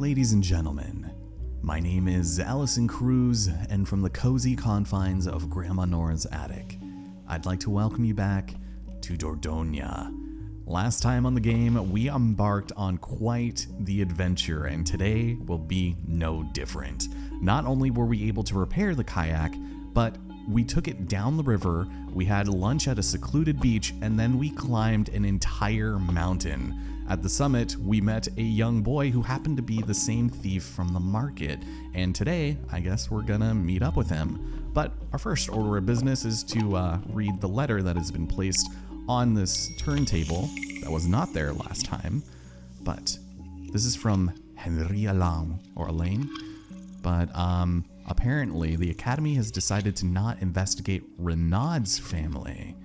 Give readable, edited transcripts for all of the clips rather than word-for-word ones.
Ladies and gentlemen, my name is Allison Cruz, and from the cozy confines of Grandma Nora's attic, I'd like to welcome you back to Dordogne. Last time on the game, we embarked on quite the adventure, and today will be no different. Not only were we able to repair the kayak, but we took it down the river, we had lunch at a secluded beach, and then we climbed an entire mountain. At the summit, we met a young boy who happened to be the same thief from the market, and today, I guess we're gonna meet up with him. But our first order of business is to read the letter that has been placed on this turntable that was not there last time. But this is from Henri Alain, or Elaine. But apparently the Academy has decided to not investigate Renaud's family.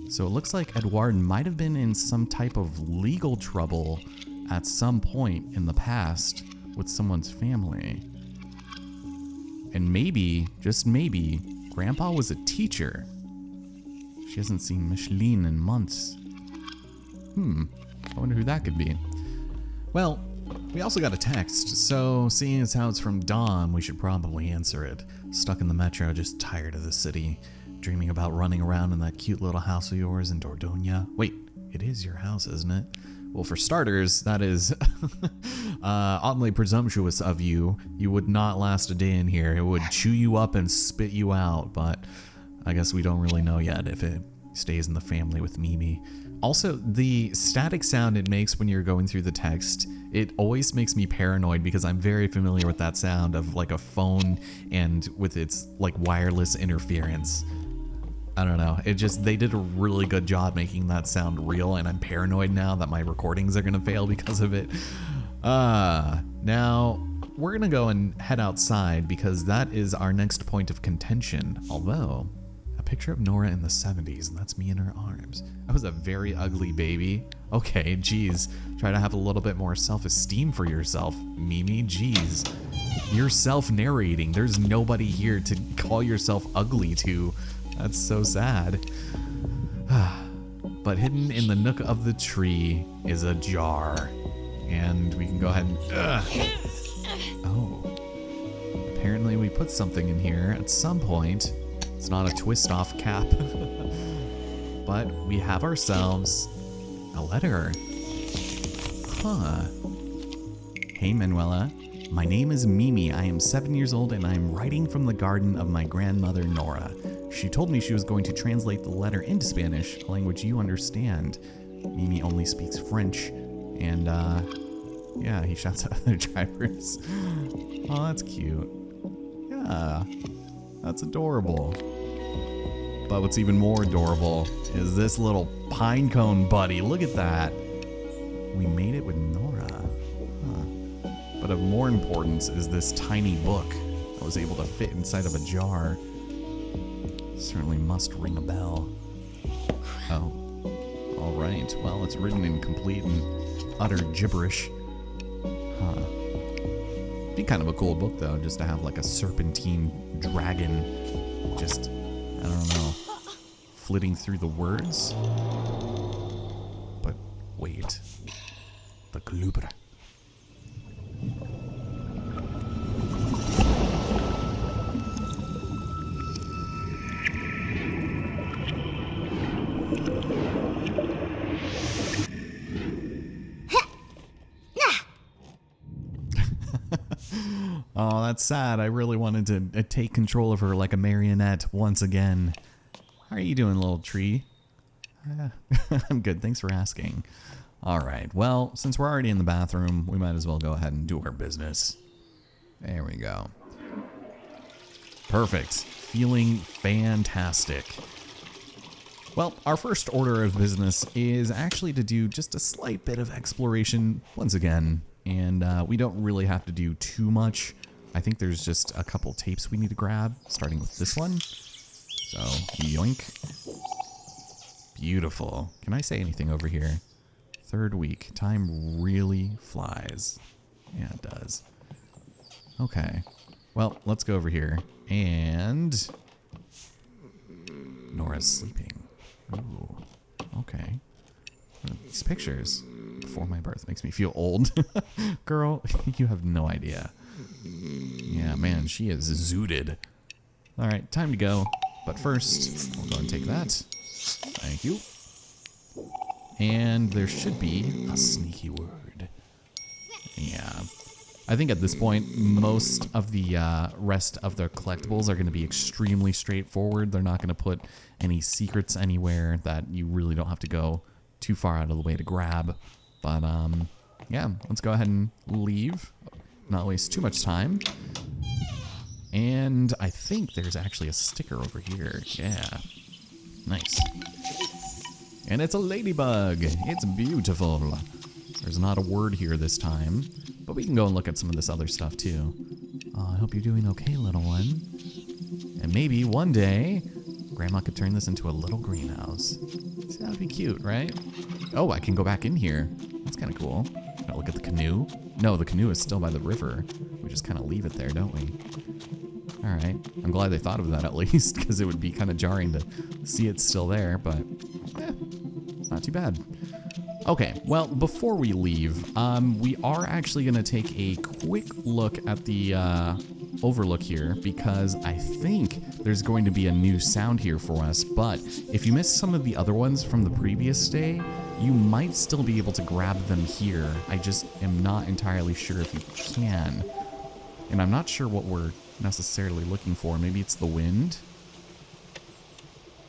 So it looks like Edouard might have been in some type of legal trouble at some point in the past with someone's family. And maybe, just maybe, Grandpa was a teacher. She hasn't seen Micheline in months. I wonder who that could be. Well, we also got a text, so seeing as how it's from Dawn, we should probably answer it. Stuck in the metro, just tired of the city. Dreaming about running around in that cute little house of yours in Dordogne. Wait, it is your house, isn't it? Well, for starters, that is oddly presumptuous of you. You would not last a day in here. It would chew you up and spit you out, but I guess we don't really know yet if it stays in the family with Mimi. Also, the static sound it makes when you're going through the text, it always makes me paranoid because I'm very familiar with that sound of like a phone and with its like wireless interference. I don't know. They did a really good job making that sound real, and I'm paranoid now that my recordings are gonna fail because of it. Now, we're gonna go and head outside because that is our next point of contention. Although, a picture of Nora in the 70s, and that's me in her arms. I was a very ugly baby. Okay, geez. Try to have a little bit more self-esteem for yourself, Mimi. Geez. You're self-narrating. There's nobody here to call yourself ugly to. That's so sad. But hidden in the nook of the tree is a jar. And we can go ahead and... Oh. Apparently we put something in here at some point. It's not a twist-off cap. But we have ourselves a letter. Huh. Hey, Manuela. My name is Mimi. I am 7 years old and I am writing from the garden of my grandmother, Nora. She told me she was going to translate the letter into Spanish, a language you understand. Mimi only speaks French, and yeah, he shouts at other drivers. Oh, that's cute. Yeah, that's adorable. But what's even more adorable is this little pine cone buddy. Look at that. We made it with Nora. Huh. But of more importance is this tiny book that was able to fit inside of a jar. Certainly must ring a bell. Oh. Alright, well, it's written in complete and utter gibberish. Huh. Be kind of a cool book, though, just to have like a serpentine dragon just, I don't know, flitting through the words. But wait. The Glubra. Oh, that's sad. I really wanted to take control of her like a marionette once again. How are you doing, little tree? I'm good. Thanks for asking. All right. Well, since we're already in the bathroom, we might as well go ahead and do our business. There we go. Perfect. Feeling fantastic. Well, our first order of business is actually to do just a slight bit of exploration once again. And we don't really have to do too much. I think there's just a couple tapes we need to grab, starting with this one. So, yoink. Beautiful. Can I say anything over here? Third week. Time really flies. Yeah, it does. Okay. Well, let's go over here. And... Nora's sleeping. Ooh. Okay. What are these pictures? Before my birth makes me feel old. Girl, you have no idea. Yeah, man, she is zooted. All right, time to go. But first, we'll go and take that. Thank you. And there should be a sneaky word. Yeah. I think at this point, most of the rest of the collectibles are going to be extremely straightforward. They're not going to put any secrets anywhere that you really don't have to go too far out of the way to grab. But, yeah, let's go ahead and leave. Not waste too much time. And I think there's actually a sticker over here. Yeah. Nice. And it's a ladybug. It's beautiful. There's not a word here this time. But we can go and look at some of this other stuff too. Oh, I hope you're doing okay, little one. And maybe one day, Grandma could turn this into a little greenhouse. See, that would be cute, right? Oh, I can go back in here. That's kind of cool. Can I look at the canoe? No, the canoe is still by the river. We just kind of leave it there, don't we? All right. I'm glad they thought of that at least, because it would be kind of jarring to see it still there, but not too bad. Okay, well, before we leave, we are actually going to take a quick look at the overlook here, because I think there's going to be a new sound here for us, but if you missed some of the other ones from the previous day, you might still be able to grab them here. I just am not entirely sure if you can. And I'm not sure what we're necessarily looking for. Maybe it's the wind?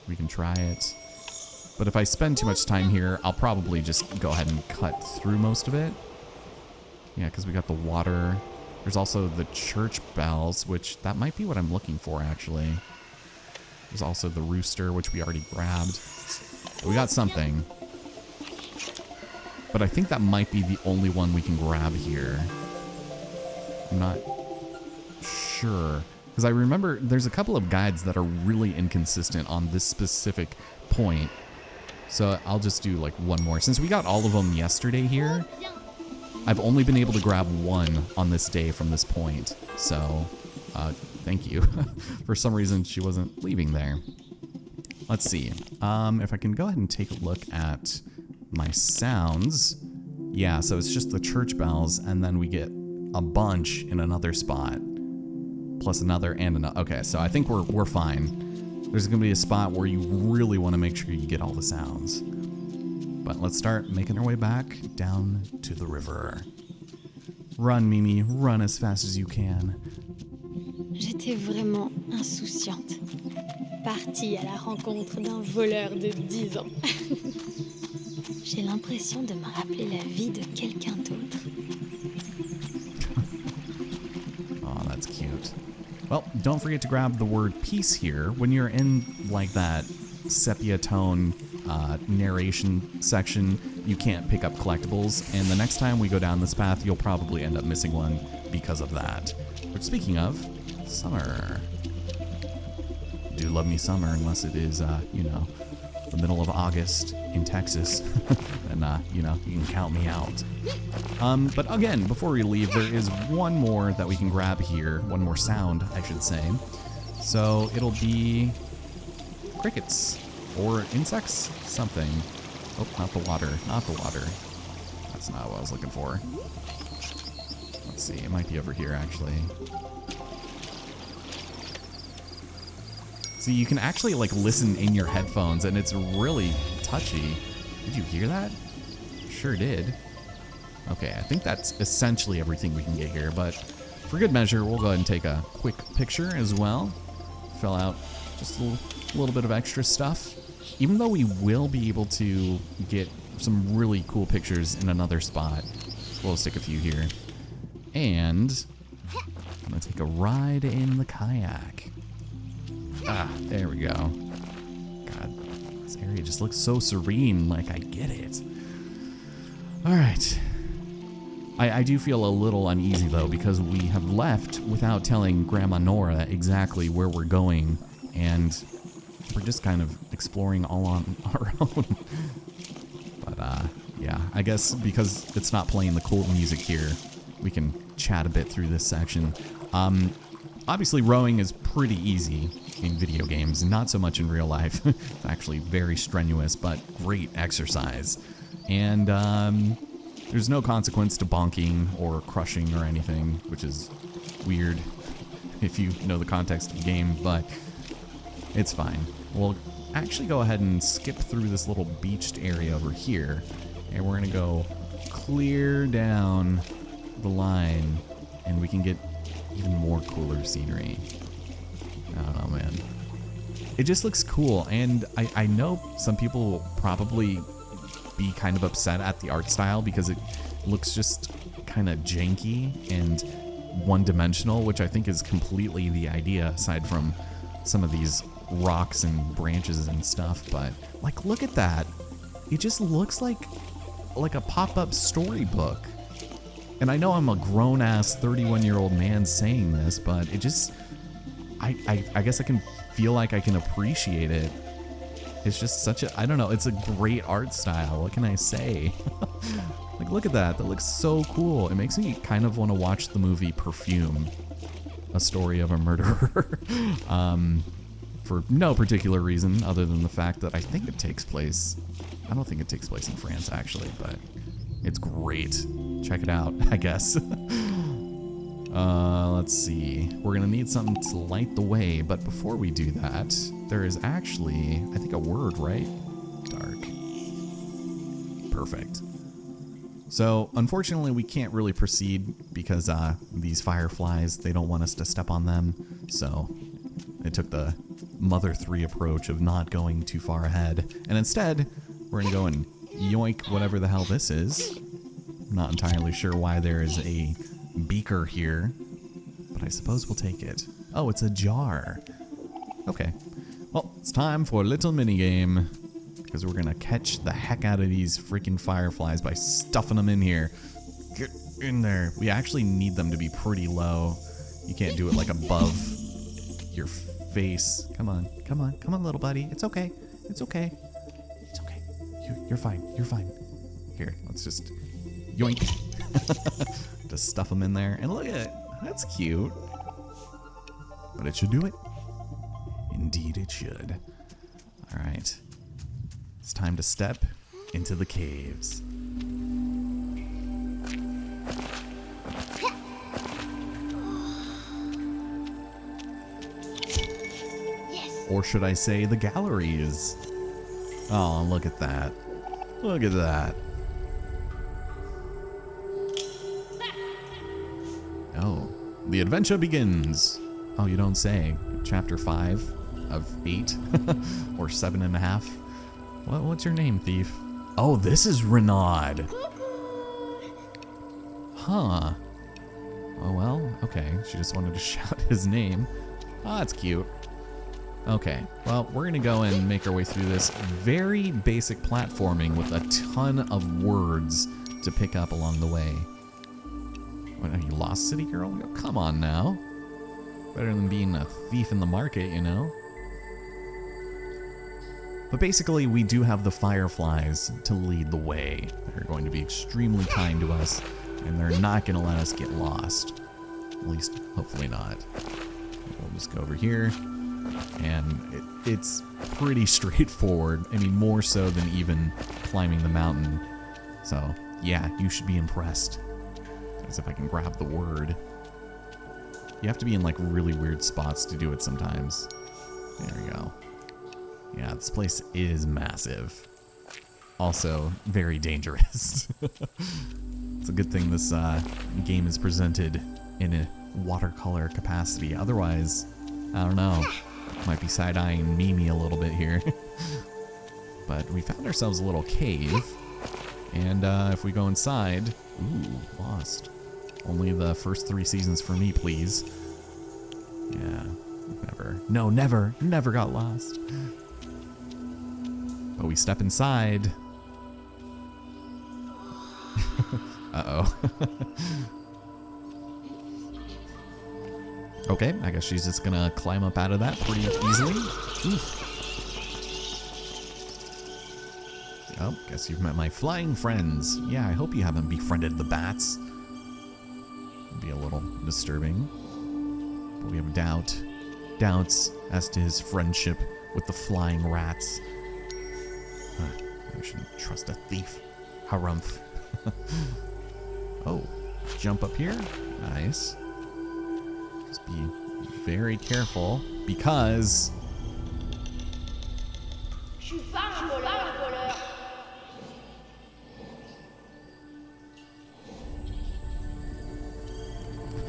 We can try it. But if I spend too much time here, I'll probably just go ahead and cut through most of it. Yeah, because we got the water. There's also the church bells, which that might be what I'm looking for, actually. There's also the rooster, which we already grabbed. We got something. But I think that might be the only one we can grab here. I'm not sure. Because I remember there's a couple of guides that are really inconsistent on this specific point. So I'll just do like one more. Since we got all of them yesterday here, I've only been able to grab one on this day from this point. So thank you. For some reason, she wasn't leaving there. Let's see. If I can go ahead and take a look at my sounds. Yeah, so it's just the church bells, and then we get a bunch in another spot. Plus another and another. Okay, so I think we're fine. There's going to be a spot where you really want to make sure you get all the sounds. But let's start making our way back down to the river. Run, Mimi, run as fast as you can. J'étais vraiment insouciante. Partie à la rencontre d'un voleur de 10 ans. J'ai l'impression de me rappeler la vie de quelqu'un d'autre. Oh, that's cute. Well, don't forget to grab the word peace here. When you're in like that sepia tone narration section, you can't pick up collectibles, and the next time we go down this path, you'll probably end up missing one because of that. But speaking of, summer. Do love me summer, unless it is, you know, the middle of August in Texas. And, you know, you can count me out. But again, before we leave, there is one more that we can grab here. One more sound, I should say. So it'll be crickets or insects, something. Oh, not the water, not the water. That's not what I was looking for. Let's see, it might be over here, actually. See, you can actually like listen in your headphones, and it's really touchy. Did you hear that? Sure did. Okay, I think that's essentially everything we can get here, but for good measure, we'll go ahead and take a quick picture as well. Fill out just a little bit of extra stuff. Even though we will be able to get some really cool pictures in another spot, we'll stick a few here. And I'm gonna take a ride in the kayak. Ah, there we go. God, this area just looks so serene, like I get it. All right. I do feel a little uneasy though, because we have left without telling Grandma Nora exactly where we're going, and we're just kind of exploring all on our own. But yeah, I guess because it's not playing the cool music here, we can chat a bit through this section. Obviously rowing is pretty easy in video games, not so much in real life. It's actually very strenuous, but great exercise. And There's no consequence to bonking or crushing or anything, which is weird if you know the context of the game, but it's fine. We'll actually go ahead and skip through this little beached area over here, and we're gonna go clear down the line, and we can get even more cooler scenery. I don't know, man. It just looks cool, and I know some people will probably be kind of upset at the art style because it looks just kind of janky and one-dimensional, which I think is completely the idea, aside from some of these rocks and branches and stuff. But like, look at that. It just looks like a pop-up storybook. And I know I'm a grown-ass 31-year-old man saying this, but it just, I guess I can feel like I can appreciate it. It's just such a, I don't know, it's a great art style. What can I say? Like, look at that. That looks so cool. It makes me kind of want to watch the movie Perfume, A Story of a Murderer. For no particular reason other than the fact that I think it takes place, I don't think it takes place in France actually, but it's great. Check it out, I guess. Let's see. We're gonna need something to light the way, but before we do that, there is actually, I think, a word, right? Dark. Perfect. So, unfortunately, we can't really proceed because these fireflies, they don't want us to step on them. So, it took the Mother 3 approach of not going too far ahead. And instead, we're gonna go and yoink whatever the hell this is. I'm not entirely sure why there is a beaker here, but I suppose we'll take it. Oh, it's a jar. Okay. Well, it's time for a little minigame, because we're gonna catch the heck out of these freaking fireflies by stuffing them in here. Get in there. We actually need them to be pretty low. You can't do it like above your face. Come on, come on, come on, little buddy. It's okay. It's okay. It's okay. You're fine. You're fine. Here, let's just yoink. Just stuff them in there. And look at it. That's cute. But it should do it. Indeed it should. All right. It's time to step into the caves. Yes. Or should I say the galleries? Oh, look at that. Look at that. Oh, the adventure begins. Oh, you don't say. Chapter 5 of 8 or 7.5. What's your name, thief? Oh, this is Renaud. Huh. Oh, well, okay. She just wanted to shout his name. Oh, that's cute. Okay, well, we're gonna go and make our way through this very basic platforming with a ton of words to pick up along the way. What, are you lost, city girl? Come on now. Better than being a thief in the market, you know? But basically, we do have the fireflies to lead the way. They're going to be extremely kind to us, and they're not going to let us get lost. At least, hopefully not. We'll just go over here, and it's pretty straightforward. I mean, more so than even climbing the mountain. So, yeah, you should be impressed. As if I can grab the word. You have to be in like really weird spots to do it sometimes. There we go. Yeah, this place is massive. Also, very dangerous. It's a good thing this game is presented in a watercolor capacity. Otherwise, I don't know. Might be side-eyeing Mimi a little bit here. But we found ourselves a little cave. And if we go inside... Ooh, lost. Only the first 3 seasons for me, please. Yeah, never. No, never got lost. But we step inside. Uh-oh. Okay, I guess she's just gonna climb up out of that pretty easily. Oof. Oh, guess you've met my flying friends. Yeah, I hope you haven't befriended the bats. It'd be a little disturbing. But we have doubts as to his friendship with the flying rats. I shouldn't trust a thief. Harumph. Oh, jump up here. Nice. Just be very careful because...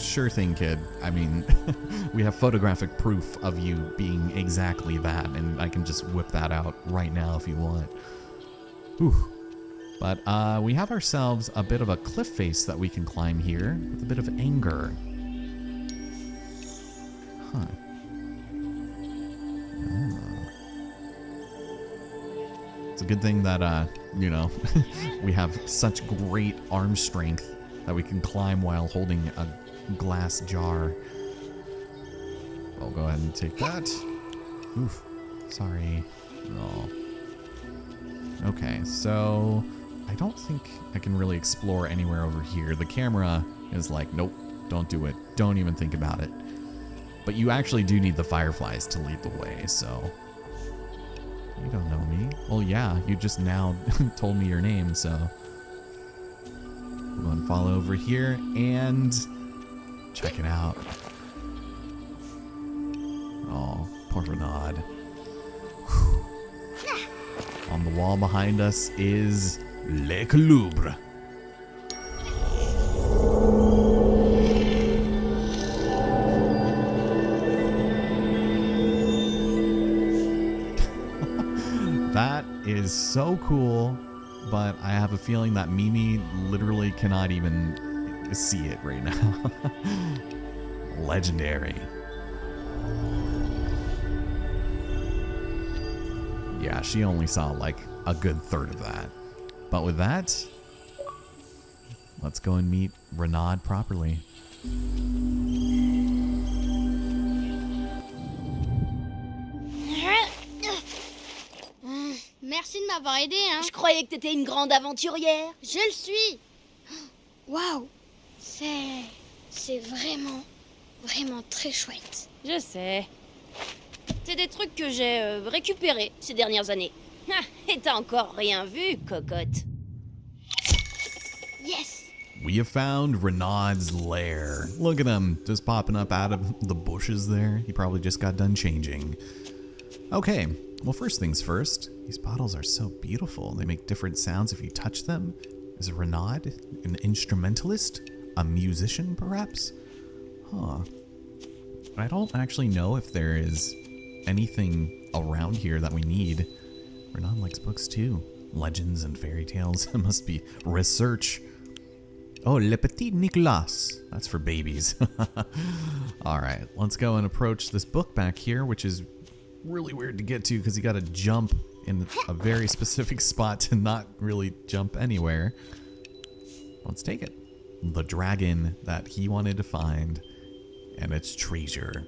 Sure thing, kid. I mean, we have photographic proof of you being exactly that, and I can just whip that out right now if you want. Whew. But we have ourselves a bit of a cliff face that we can climb here with a bit of anger. Huh. Oh. It's a good thing that, you know, we have such great arm strength that we can climb while holding a glass jar. I'll go ahead and take that. Oof. Sorry. Oh. Okay, so I don't think I can really explore anywhere over here. The camera is like, nope, don't do it. Don't even think about it. But you actually do need the fireflies to lead the way, so... You don't know me. Well, yeah, you just now told me your name, so... We'll go and follow over here and... check it out. Oh, poor Renaud. Whew. On the wall behind us is Le Colubre. That is so cool, but I have a feeling that Mimi literally cannot even see it right now. Legendary. Yeah, she only saw like a good third of that. But with that, let's go and meet Renaud properly. Merci de m'avoir aidé, hein. Je croyais que t'étais une grande aventurière. Je le suis. Waouh. C'est vraiment très chouette. Je sais. C'est des trucs que j'ai récupérés ces dernières années. Ah, et t'as encore rien vu, cocotte. Yes. We have found Renaud's lair. Look at him, just popping up out of the bushes there. He probably just got done changing. Okay, well, first things first. These bottles are so beautiful. They make different sounds if you touch them. Is Renaud an instrumentalist? A musician, perhaps? Huh. I don't actually know if there is anything around here that we need. Renaud likes books too. Legends and fairy tales. It must be research. Oh, Le Petit Nicolas. That's for babies. All right, let's go and approach this book back here, which is really weird to get to because you got to jump in a very specific spot to not really jump anywhere. Let's take it. The dragon that he wanted to find and its treasure.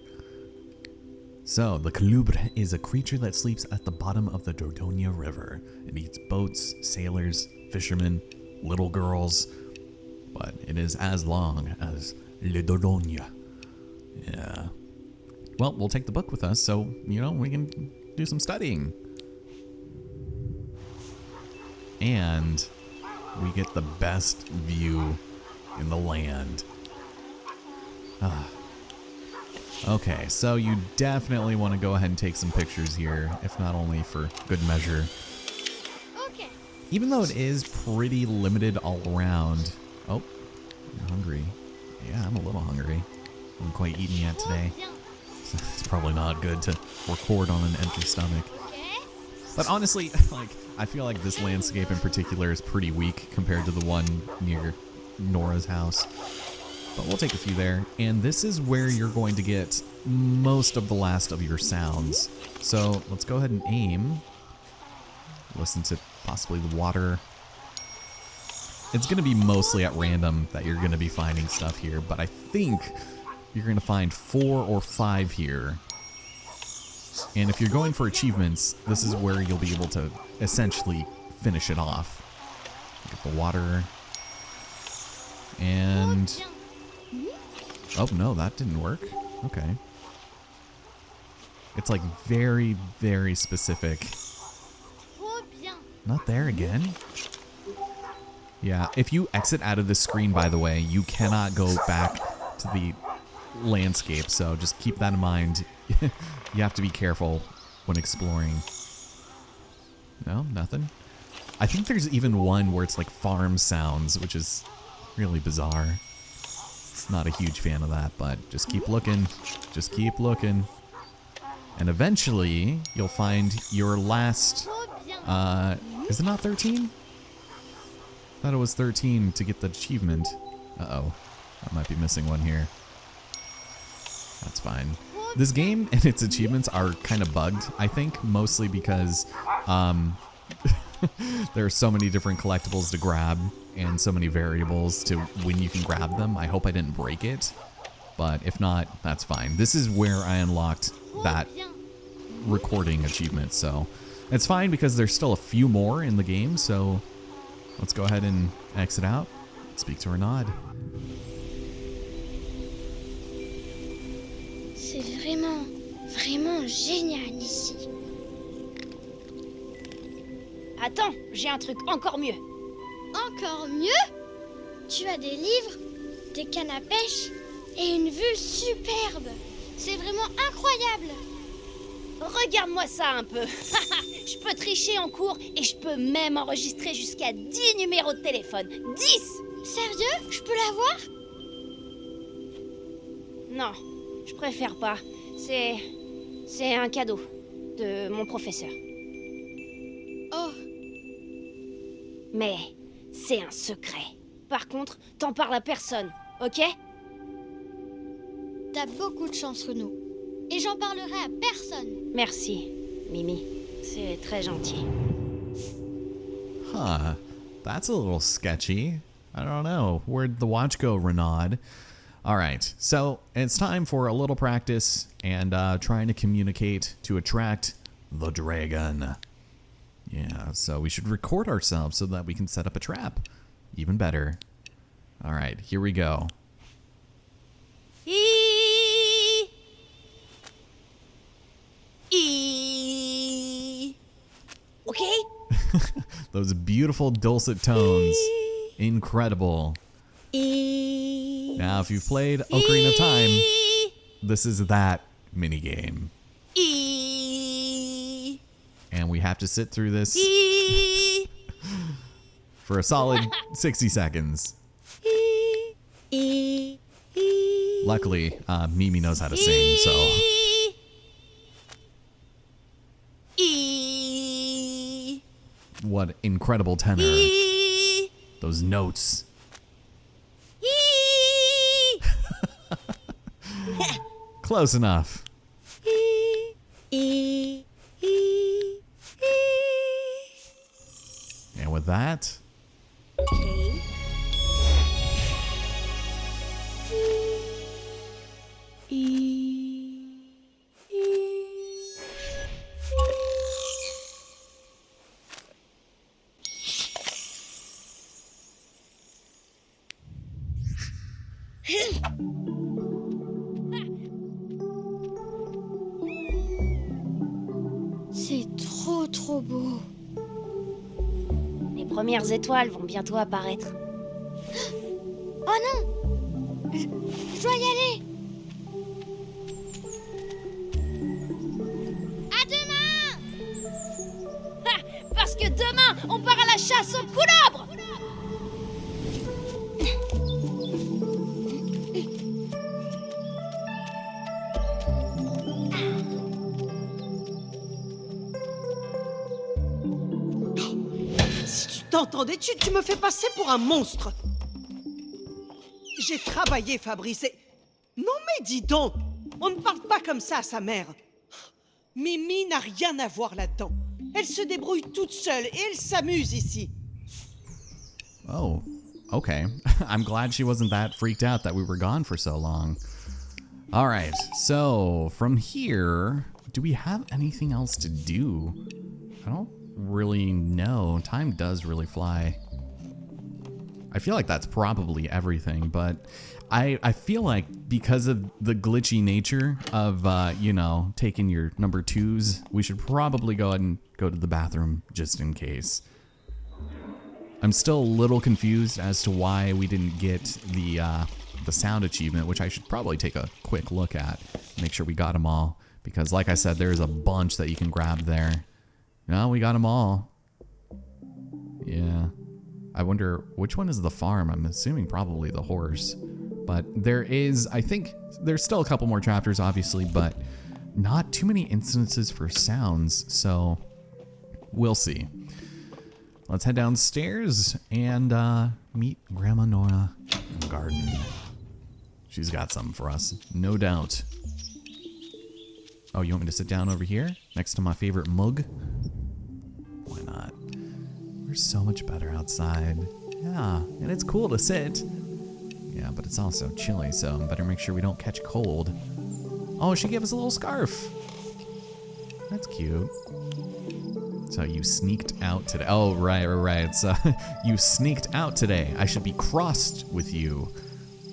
So, the Colubre is a creature that sleeps at the bottom of the Dordogne River. It eats boats, sailors, fishermen, little girls, but it is as long as Le Dordogne. Yeah. Well, we'll take the book with us so, you know, we can do some studying. And we get the best view in the land. Okay, so you definitely want to go ahead and take some pictures here, if not only for good measure. Okay. Even though it is pretty limited all around. Oh, I'm hungry. Yeah, I'm a little hungry. I haven't quite eaten yet today. So it's probably not good to record on an empty stomach. But honestly, like, I feel like this landscape in particular is pretty weak compared to the one near Nora's house. But we'll take a few there. And this is where you're going to get most of the last of your sounds. So let's go ahead and aim. Listen to possibly the water. It's going to be mostly at random that you're going to be finding stuff here. But I think you're going to find 4 or 5 here. And if you're going for achievements, this is where you'll be able to essentially finish it off. Get the water. And... oh, no, that didn't work. Okay. It's like very, very specific. Not there again. Yeah, if you exit out of this screen, by the way, you cannot go back to the landscape, so just keep that in mind. You have to be careful when exploring. No, nothing. I think there's even one where it's like farm sounds, which is really bizarre. Not a huge fan of that, but just keep looking. Just keep looking. And eventually, you'll find your last... is it not 13? I thought it was 13 to get the achievement. Uh-oh. I might be missing one here. That's fine. This game and its achievements are kind of bugged, I think, mostly because there are so many different collectibles to grab and so many variables to when you can grab them. I hope I didn't break it, but if not, that's fine. This is where I unlocked that recording achievement, so it's fine because there's still a few more in the game, so let's go ahead and exit out. Speak to Renaud. C'est vraiment, vraiment génial ici. Attends, j'ai un truc encore mieux. Encore mieux? Tu as des livres, des cannes à pêche et une vue superbe. C'est vraiment incroyable. Regarde-moi ça un peu. Je peux tricher en cours et je peux même enregistrer jusqu'à 10 numéros de téléphone. 10! Sérieux? Je peux l'avoir? Non, je préfère pas. C'est un cadeau de mon professeur. Oh, Mais c'est un secret. Par contre, t'en parles à personne, ok? t'as beaucoup de chance, Renaud. Et j'en parlerai à personne. Merci, Mimi. C'est très gentil. Huh. That's a little sketchy. I don't know. Where'd the watch go, Renaud? All right. So it's time for a little practice and trying to communicate to attract the dragon. Yeah, so we should record ourselves so that we can set up a trap. Even better. All right, here we go. Okay? Those beautiful dulcet tones. Incredible. Now, if you've played Ocarina of Time, this is that minigame. And we have to sit through this for a solid 60 seconds. Luckily, Mimi knows how to sing, so... What incredible tenor. Those notes. Close enough. And with that... Okay. C'est trop, trop beau. Les premières étoiles vont bientôt apparaître. Oh non! Je dois y aller! À demain! Parce que demain, on part à la chasse aux couleuvres! Si tu t'entendais, tu me fais passer pour un monstre. J'ai travaillé, Fabrice, et... Non mais dis donc, on ne parle pas comme ça à sa mère. Mimi n'a rien à voir là-dedans. Elle se débrouille toute seule et elle s'amuse ici. Oh, okay. I'm glad she wasn't that freaked out that we were gone for so long. All right, so from here, do we have anything else to do? I don't really know. Time does really fly. I feel like that's probably everything, but I feel like because of the glitchy nature of, you know, taking your number 2s, we should probably go ahead and go to the bathroom just in case. I'm still a little confused as to why we didn't get the sound achievement, which I should probably take a quick look at, make sure we got them all. Because like I said, there's a bunch that you can grab there. No, we got them all. Yeah. I wonder which one is the farm. I'm assuming probably the horse. But there is, I think, there's still a couple more chapters, obviously, but not too many instances for sounds, so we'll see. Let's head downstairs and meet Grandma Nora in the garden. She's got something for us, no doubt. Oh, you want me to sit down over here next to my favorite mug? Why not? We're so much better outside. Yeah, and it's cool to sit. Yeah, but it's also chilly, so better make sure we don't catch cold. Oh, she gave us a little scarf. That's cute. So you sneaked out today. Oh, right. So you sneaked out today. I should be crossed with you.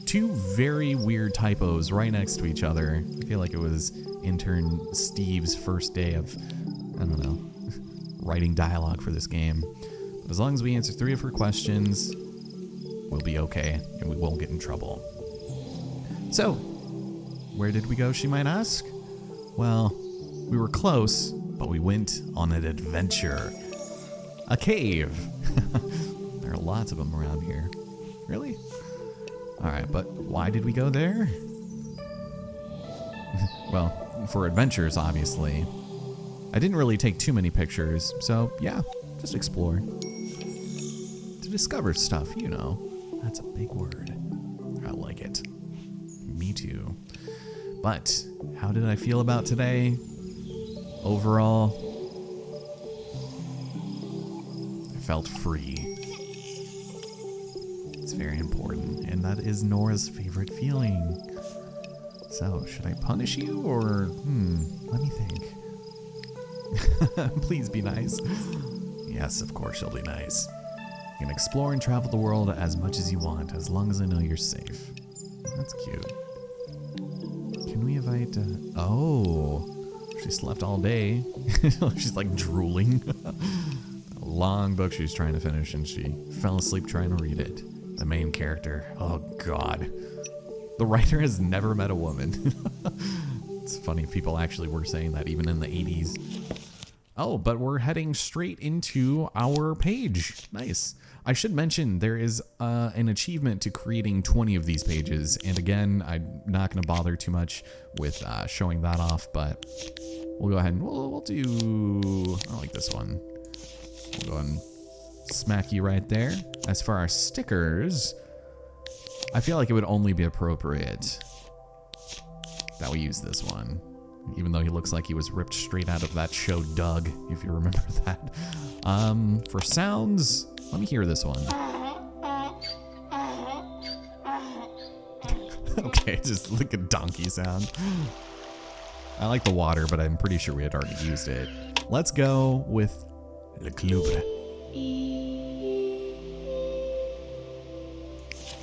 Two very weird typos right next to each other. I feel like it was intern Steve's first day of, I don't know, writing dialogue for this game. But as long as we answer 3 of her questions, we'll be okay and we won't get in trouble. So, where did we go, she might ask? Well, we were close, but we went on an adventure. A cave. There are lots of them around here. Really? Alright, but why did we go there? Well, for adventures, obviously. I didn't really take too many pictures, so yeah, just explore. To discover stuff, you know. That's a big word. I like it. Me too. But how did I feel about today? Overall, I felt free. It's very important, and that is Nora's favorite feeling. So, should I punish you, or, let me think. Please be nice. Yes, of course she'll be nice. You can explore and travel the world as much as you want, as long as I know you're safe. That's cute. Can we invite, oh, she slept all day. She's like drooling. A long book she's trying to finish, and she fell asleep trying to read it. The main character, oh God. The writer has never met a woman. It's funny, people actually were saying that even in the 80s. Oh, but we're heading straight into our page. Nice. I should mention there is an achievement to creating 20 of these pages. And again, I'm not going to bother too much with showing that off, but we'll go ahead and we'll do, I like this one. We'll go and smack you right there. As for our stickers, I feel like it would only be appropriate that we use this one. Even though he looks like he was ripped straight out of that show Doug, if you remember that. For sounds, let me hear this one. Okay, just like a donkey sound. I like the water, but I'm pretty sure we had already used it. Let's go with Le Clubre.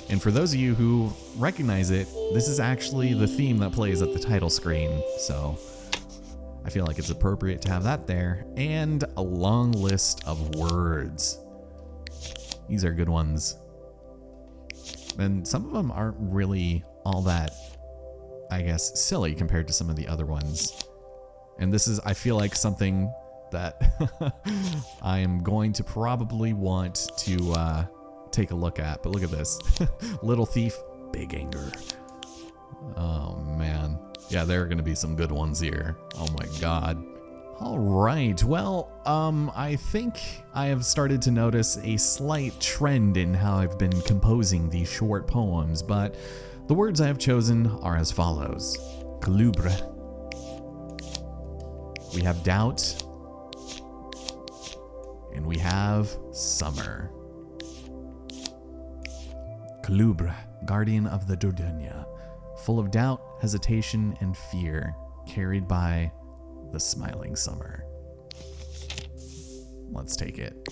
And for those of you who recognize it, this is actually the theme that plays at the title screen, so I feel like it's appropriate to have that there, and a long list of words. These are good ones. And some of them aren't really all that, I guess, silly compared to some of the other ones. And this is, I feel like, something that I am going to probably want to take a look at, but look at this. Little thief, big anger. Oh man. Yeah, there are gonna be some good ones here. Oh my God. All right, well, I think I have started to notice a slight trend in how I've been composing these short poems, but the words I have chosen are as follows. Clubre. We have doubt, and we have summer. Clubre, guardian of the Dordogne, full of doubt, hesitation, and fear, carried by the smiling summer. Let's take it.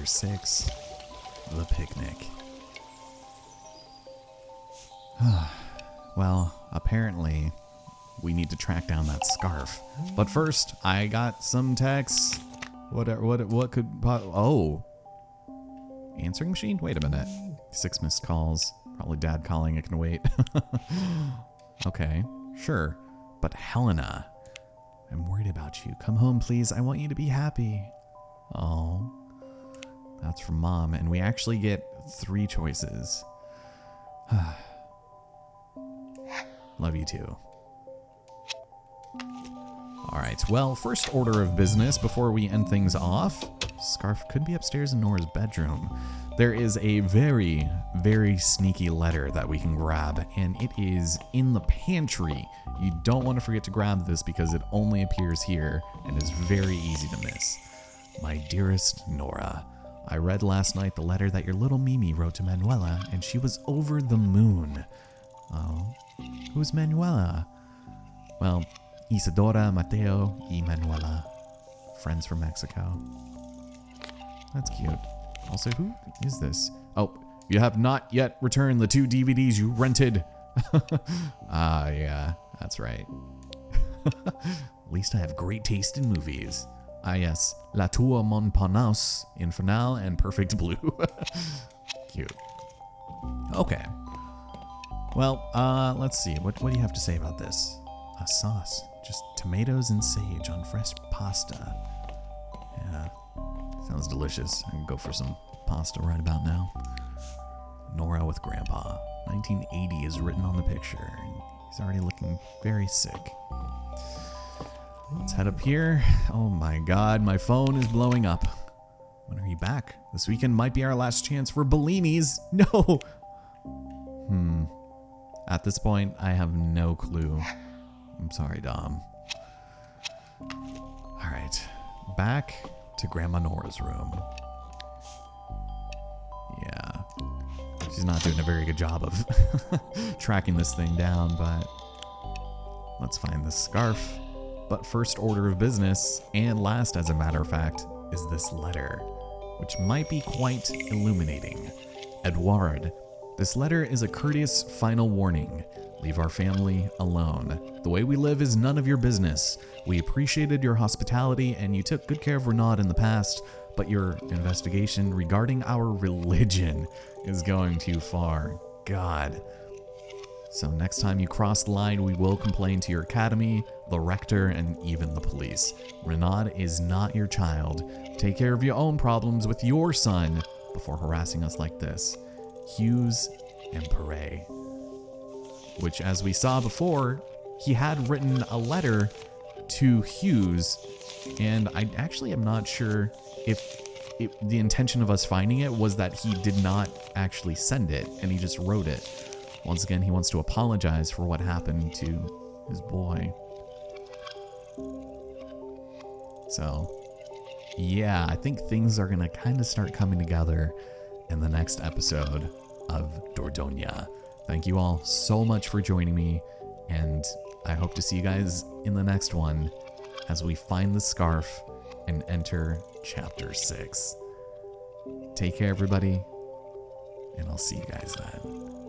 Chapter 6, The Picnic. Well, apparently, we need to track down that scarf. But first, I got some texts. What could... Oh. Answering machine? Wait a minute. 6 missed calls. Probably dad calling. It can wait. Okay, sure. But Helena, I'm worried about you. Come home, please. I want you to be happy. Oh. That's from Mom. And we actually get 3 choices. Love you too. Alright, well, first order of business before we end things off. Scarf could be upstairs in Nora's bedroom. There is a very, very sneaky letter that we can grab, and it is in the pantry. You don't want to forget to grab this because it only appears here and is very easy to miss. My dearest Nora, I read last night the letter that your little Mimi wrote to Manuela, and she was over the moon. Oh, who's Manuela? Well, Isadora, Mateo, y Manuela. Friends from Mexico. That's cute. Also, who is this? Oh, you have not yet returned the 2 DVDs you rented. Yeah, that's right. At least I have great taste in movies. Ah, yes. La Tour Montparnasse, Infernal, and Perfect Blue. Cute. Okay. Well, let's see. What do you have to say about this? A sauce. Just tomatoes and sage on fresh pasta. Yeah. Sounds delicious. I can go for some pasta right about now. Nora with Grandpa. 1980 is written on the picture, and he's already looking very sick. Let's head up here. Oh my god, my phone is blowing up. When are you back? This weekend might be our last chance for Bellinis. No! At this point, I have no clue. I'm sorry, Dom. Alright, back to Grandma Nora's room. Yeah. She's not doing a very good job of tracking this thing down, but let's find this scarf. But first order of business, and last as a matter of fact, is this letter, which might be quite illuminating. Edouard, this letter is a courteous final warning. Leave our family alone. The way we live is none of your business. We appreciated your hospitality and you took good care of Renaud in the past, but your investigation regarding our religion is going too far. God. So next time you cross the line, we will complain to your academy, the rector, and even the police. Renaud is not your child. Take care of your own problems with your son before harassing us like this. Hughes and Perret. Which, as we saw before, he had written a letter to Hughes, and I actually am not sure if the intention of us finding it was that he did not actually send it, and he just wrote it. Once again, he wants to apologize for what happened to his boy. So, yeah, I think things are going to kind of start coming together in the next episode of Dordogne. Thank you all so much for joining me, and I hope to see you guys in the next one as we find the scarf and enter Chapter 6. Take care, everybody, and I'll see you guys then.